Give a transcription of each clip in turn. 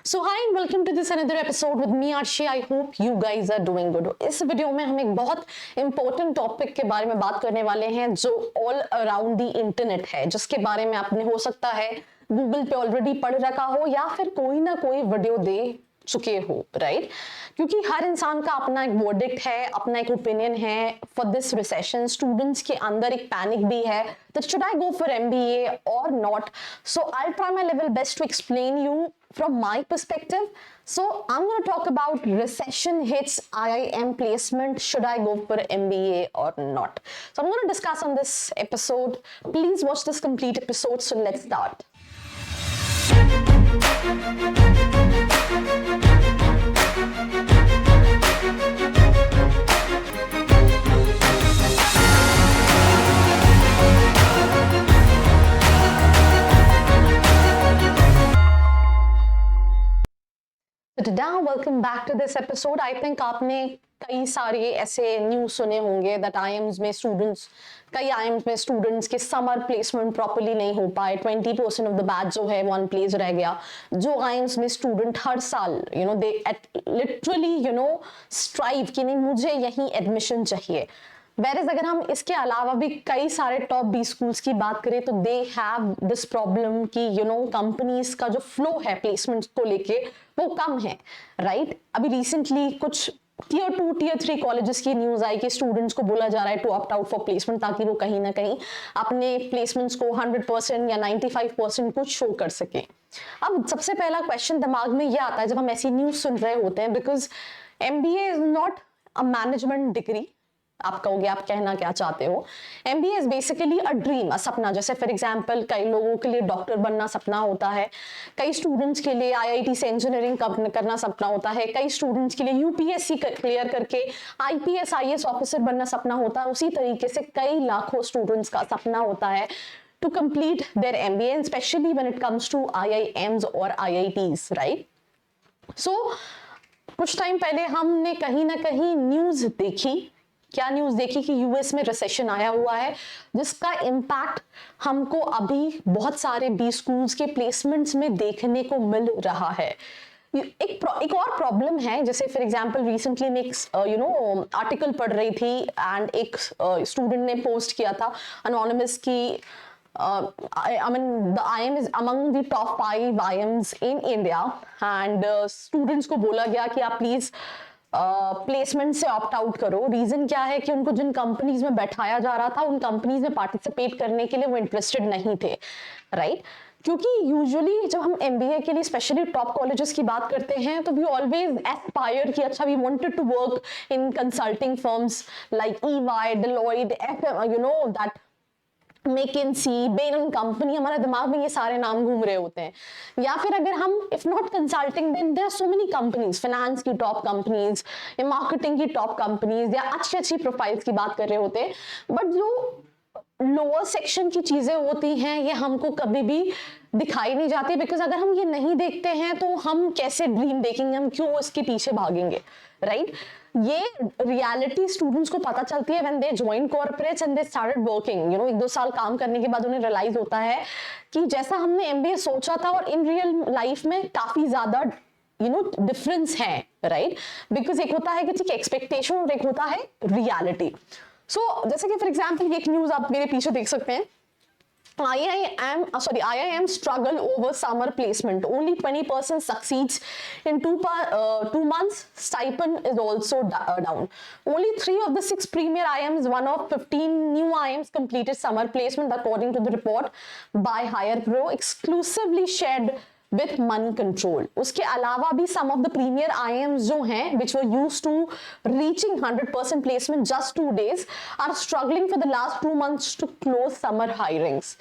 So hi and welcome to this another episode with me Arshi. I hope you guys are doing good. इस video में हम एक बहुत important topic के बारे में बात करने वाले हैं जो ऑल अराउंड द इंटरनेट है, जिसके बारे में आपने हो सकता है गूगल पे ऑलरेडी पढ़ रखा हो या फिर कोई ना कोई वीडियो दे चुके हो, राइट? क्योंकि हर इंसान का अपना एक वर्डिक्ट है, अपना एक ओपिनियन है फॉर दिस रिसेशन. स्टूडेंट्स के अंदर एक पैनिक भी है that should I go for MBA or not. So I'll try my level best to explain you from my perspective. So I'm going to talk about recession hits IIM placement. Should I go for MBA or not? So I'm going to discuss on this episode. Please watch this complete episode. So let's start. Now welcome back to this episode. I think आपने कई सारे ऐसे news सुने होंगे that IIMs में students के summer placement properly नहीं हो पाए. 20% ऑफ द बैच जो है वो अनप्लेस रह गया. जो IIMs में स्टूडेंट हर साल दे लिटरली स्ट्राइव कि नहीं मुझे यहीं एडमिशन चाहिए. Whereas अगर हम इसके अलावा भी कई सारे टॉप 20 स्कूल्स की बात करें तो दे हैव दिस प्रॉब्लम कि कंपनीज का जो फ्लो है प्लेसमेंट को लेके वो कम है, राइट? अभी रिसेंटली कुछ टीयर 2 टीयर 3 कॉलेजेस की न्यूज आई कि स्टूडेंट्स को बोला जा रहा है to opt out for placement ताकि वो कहीं ना कहीं अपने प्लेसमेंट्स को 100% या 95% कुछ शो कर सके. अब सबसे पहला क्वेश्चन दिमाग में ये आता है जब हम ऐसी न्यूज सुन रहे होते हैं, because MBA is not a management degree. आप कहोगे आप कहना क्या चाहते हो? MBA is basically a dream, a सपना. जैसे फॉर एग्जांपल कई लोगों के लिए डॉक्टर बनना सपना होता है, कई स्टूडेंट्स के लिए IIT से इंजीनियरिंग करना सपना होता है, कई स्टूडेंट्स के लिए UPSC क्लियर करके IPS IAS ऑफिसर बनना सपना होता है. उसी तरीके से कई लाखों स्टूडेंट्स का सपना होता है to complete their MBA, specially when it comes to IIMs और IITs, राइट? सो कुछ टाइम पहले हमने कहीं ना कहीं न्यूज देखी. क्या न्यूज देखी कि यूएस में रिसेशन आया हुआ है जिसका इम्पैक्ट हमको अभी बहुत सारे B स्कूल्स के प्लेसमेंट्स में देखने को मिल रहा है. एक और प्रॉब्लम है, जैसे फॉर एग्जांपल रिसेंटली मैं एक आर्टिकल पढ़ रही थी एंड एक स्टूडेंट ने पोस्ट किया था अनोनिमस की I mean the IIM is among the top 5 IIMs in India and students को बोला गया कि आप प्लीज प्लेसमेंट से ऑप्ट आउट करो. रीजन क्या है कि उनको जिन कंपनीज में बैठाया जा रहा था उन कंपनीज में पार्टिसिपेट करने के लिए वो इंटरेस्टेड नहीं थे, राइट? क्योंकि यूजुअली जब हम MBA के लिए स्पेशली टॉप कॉलेजेस की बात करते हैं तो वी ऑलवेज एस्पायर कि अच्छा we wanted to work in consulting firms like EY, Deloitte, FM, that McKinsey, Bain company. हमारे दिमाग में ये सारे नाम घूम रहे होते हैं. या फिर अगर हम if not consulting then there are so many companies, finance की टॉप कंपनीज या मार्केटिंग की टॉप कंपनीज या अच्छी अच्छी प्रोफाइल्स की बात कर रहे होते हैं. बट जो लोअर सेक्शन की चीजें होती हैं ये हमको कभी भी दिखाई नहीं जाती, बिकॉज अगर हम ये नहीं देखते हैं तो हम कैसे ड्रीम देखेंगे, हम क्यों इसके पीछे भागेंगे, राइट? ये रियलिटी स्टूडेंट्स को पता चलती है when they join corporates and they started working. 1-2 साल काम करने के बाद उन्हें रियलाइज होता है कि जैसा हमने MBA सोचा था और इन रियल लाइफ में काफी ज्यादा डिफरेंस है, राइट? बिकॉज एक होता है कि ठीक है एक्सपेक्टेशन और एक होता है रियलिटी. सो जैसे कि फॉर एग्जाम्पल एक न्यूज आप मेरे पीछे देख सकते हैं. IIM struggle over summer placement. Only 20% succeeds in 2 months. Stipend is also down. Only 3 of the 6 premier IIMs, one of 15 new IIMs completed summer placement according to the report by HirePro, exclusively shared with money control. उसके अलावा भी some of the premier IIMs जो हैं which were used to reaching 100% placement just 2 days are struggling for the last 2 months to close summer hirings.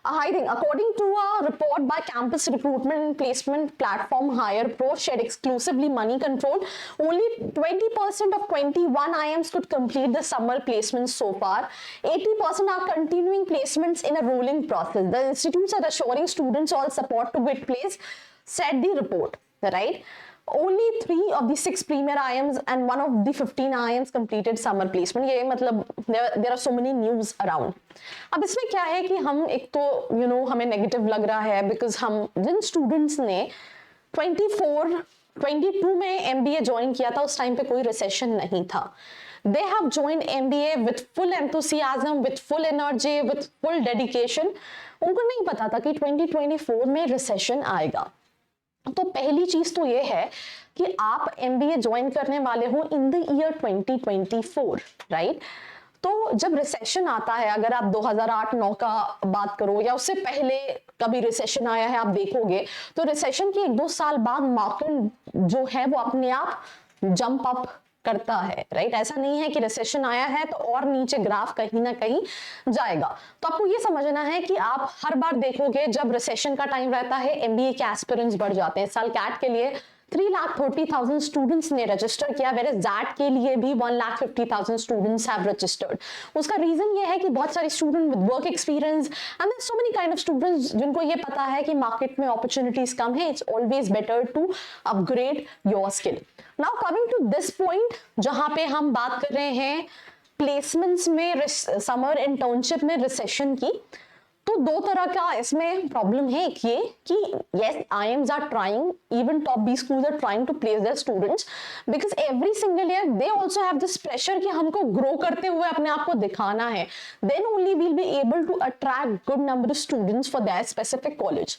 According to a report by campus recruitment and placement platform HirePro shared exclusively money control, only 20% of 21 IIMs could complete the summer placements so far. 80% are continuing placements in a rolling process. The institutes are assuring students all support to get placed, said the report, right? Only 3 of the 6 premier IIMs and 1 of the 15 IIMs completed summer placement. ये मतलब there are so many news around. अब इसमें क्या है कि हम एक तो हमें नेगेटिव लग रहा है बिकॉज हम जिन स्टूडेंट्स ने 22 में एमबीए ज्वाइन किया था, उस टाइम पे कोई रिसेशन नहीं था. They have joined MBA with full enthusiasm, with full energy, with full dedication. उनको नहीं पता था कि 2024 में रिसेशन आएगा. तो पहली चीज तो ये है कि आप MBA ज्वाइन करने वाले हो इन द ईयर 2024, राइट? तो जब रिसेशन आता है, अगर आप 2008-9 का बात करो या उससे पहले कभी रिसेशन आया है, आप देखोगे तो रिसेशन के 1-2 साल बाद मार्केट जो है वो अपने आप जंप अप करता है, राइट? ऐसा नहीं है कि रिसेशन आया है तो और नीचे ग्राफ कहीं ना कहीं जाएगा. तो आपको ये समझना है कि आप हर बार देखोगे जब रिसेशन का टाइम रहता है, एमबीए के एस्पिरेंट्स बढ़ जाते हैं. इस साल कैट के लिए 3,30,000 स्टूडेंट्स ने रजिस्टर किया, whereas दैट के लिए भी 1,50,000 स्टूडेंट्स हैव रजिस्टर्ड. उसका रीजन ये है कि बहुत सारे student with work experience and there so many kind of students जिनको ये पता है कि मार्केट में अपॉर्चुनिटीज कम है. It's always better to upgrade your skill. Now coming to this point जहां पे हम बात कर रहे हैं प्लेसमेंट्स में, समर इंटर्नशिप में रिसेशन की, तो दो तरह का इसमें प्रॉब्लम है. एक ये कि yes, IIMs are trying, even top B schools are trying to place their students because every single year they also have this pressure कि हमको grow करते हुए अपने आप को दिखाना है. Then only we'll be able to attract good number of students for their specific college.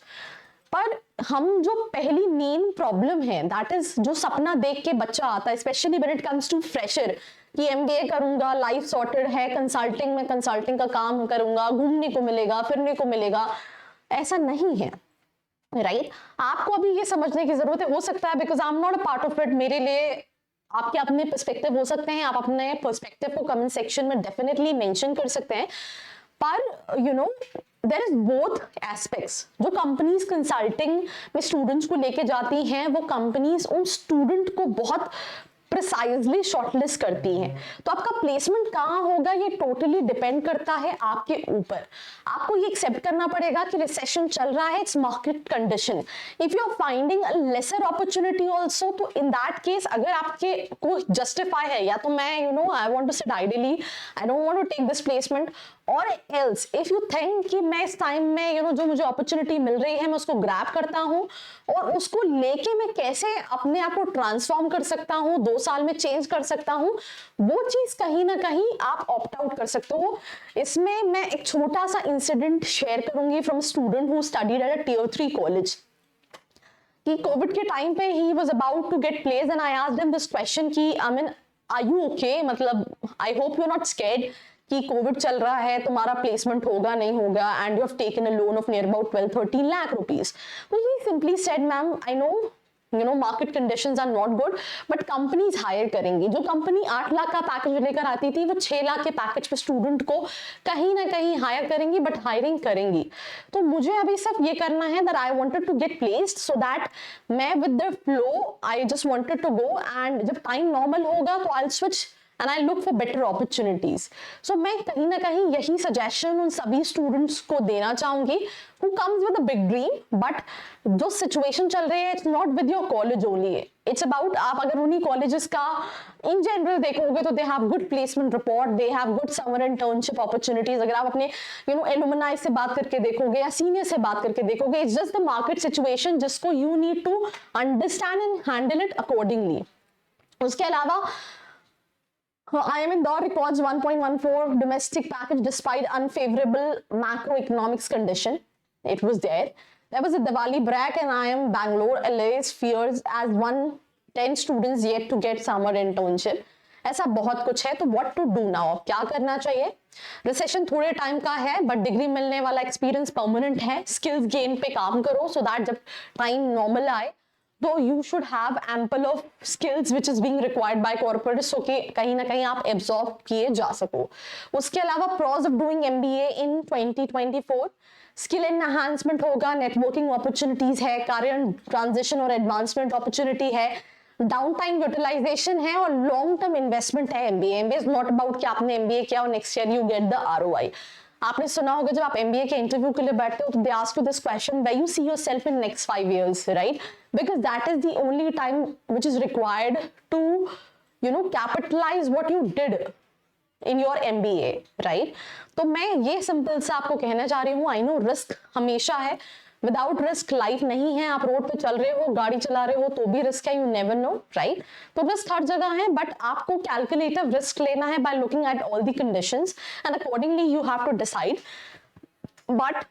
पर हम जो पहली मेन प्रॉब्लम है, दैट इज जो सपना देख के बच्चा आता है, specially when it comes to fresher, कि एमबीए करूंगा, लाइफ सॉर्टेड है, कंसल्टिंग में कंसल्टिंग का काम करूंगा, घूमने को मिलेगा, फिरने को मिलेगा. ऐसा नहीं है, राइट? आपको अभी ये समझने की जरूरत है. हो सकता है because I am not a part of it, मेरे लिए आपके अपने पर्सपेक्टिव हो सकते हैं, आप अपने पर्सपेक्टिव को कमेंट सेक्शन में डेफिनेटली मेंशन कर सकते हैं. पर you know there is both aspects. जो कंपनीज कंसल्टिंग में स्टूडेंट्स को लेके जाती हैं, वो कंपनीज उन स्टूडेंट को बहुत प्रिसाइजली शॉर्टलिस्ट करती हैं. तो आपका प्लेसमेंट कहाँ होगा ये टोटली डिपेंड करता है आपके ऊपर. आपको ये एक्सेप्ट करना पड़ेगा कि रिसेशन चल रहा है, it's market condition. If you are finding a lesser opportunity also, तो इन दैट केस अगर आपके को जस्टिफाई है, या तो मैं I want to sit ideally, I don't want to take this placement, और एल्स इफ यू थिंक कि मैं इस टाइम में जो मुझे अपॉर्चुनिटी मिल रही है मैं उसको ग्रैब करता हूं और उसको लेके मैं कैसे अपने आप को ट्रांसफॉर्म कर सकता हूं, 2 साल में चेंज कर सकता हूं, वो चीज कहीं ना कहीं आप ऑप्ट आउट कर सकते हो. इसमें मैं एक छोटा सा इंसिडेंट शेयर करूंगी from student who studied at a tier 3 college. कि कोविड के टाइम पे ही was about to get place and I asked him this question कि I mean are you okay, मतलब I hope you are not scared कि covid चल रहा है, तुम्हारा प्लेसमेंट होगा नहीं होगा, and you have taken a loan of near about 12-13 lakh rupees. तो ही simply said, ma'am I know market conditions are not good, but companies hire करेंगी. जो कंपनी 8 लाख का पैकेज लेकर आती थी, वो 6 लाख के पैकेज पे स्टूडेंट को कहीं ना कहीं हायर करेंगी, बट हायरिंग करेंगी. तो मुझे अभी सिर्फ ये करना है that I wanted to get placed, so that मैं with the flow I just wanted to go, and जब टाइम नॉर्मल होगा तो I will switch and I look for better opportunities. So मैं कहीं ना कहीं यही सजेशन उन सभी स्टूडेंट्स को देना चाहूंगी who comes with a big dream, but जो सिचुएशन चल रही है it's not with your college only, it's about आप अगर उन्हीं कॉलेजेस का in general देखोगे तो they have good placement report, they have good summer internship opportunities. अगर आप अपने alumni से बात करके देखोगे या सीनियर से बात करके देखोगे, it's just the market situation जिसको you need to understand and handle it accordingly. उसके अलावा IIM Indore records 1.14 domestic package despite unfavorable macroeconomics condition. It was there. There was a Diwali break and IIM Bangalore allays fears as 110 students yet to get summer internship. ऐसा बहुत कुछ है. तो what to do now? क्या करना चाहिए? Recession थोड़े time का है, बट डिग्री मिलने वाला एक्सपीरियंस परमानेंट है. स्किल्स गेन पे काम करो सो दैट जब टाइम नॉर्मल आए तो you should have ample of skills which is being required by corporates, so कि कहीं ना कहीं आप एब्जॉर्ब किए जा सको. उसके अलावा pros of doing MBA in 2024, skill enhancement होगा, नेटवर्किंग अपॉर्चुनिटीज है, करियर ट्रांजिशन और एडवांसमेंट अपॉर्चुनिटी है, डाउन टाइम यूटिलाइजेशन है और लॉन्ग टर्म इन्वेस्टमेंट है. एमबीए इज नॉट अबाउट कि आपने एमबीए किया और next year you get the ROI. आपने सुना होगा जब आप एमबीए के इंटरव्यू के लिए बैठते हो तो they ask you this question, where you see yourself in next 5 years, right? Because that is the only time which is required to capitalize what you did in your MBA, right? तो मैं ये simple सा आपको कहना चाह रही हूँ, I know risk हमेशा है, विदाउट रिस्क लाइफ नहीं है. आप रोड पे चल रहे हो, गाड़ी चला रहे हो तो भी रिस्क है, यू नेवर नो, राइट? तो रिस्क हर जगह है, बट आपको कैलकुलेटिव रिस्क लेना है by looking at all the conditions and accordingly you have to decide. But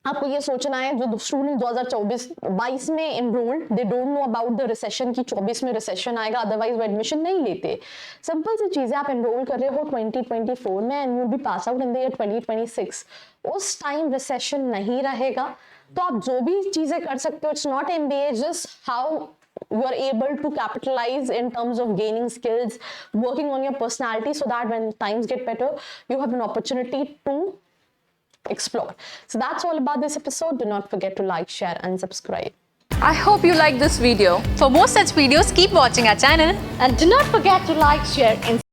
आपको ये सोचना है, जो स्टूडेंट 2024-22 में enrolled, they don't know about the recession की 24 में रिसेशन आएगा, अदरवाइज वो एडमिशन नहीं लेते. सिंपल सी चीजें, आप एनरोल कर रहे हो 2024 में and you will be pass out in the year 2026. उस टाइम रिसेशन नहीं रहेगा, तो आप जो भी चीजें कर सकते हो, it's not MBA, just how you are able to capitalize in terms of gaining skills, working on your personality, so that when times get better, you have an opportunity to explore. So that's all about this episode. Do not forget to like, share and subscribe. I hope you liked this video. For more such videos, keep watching our channel And do not forget to like, share and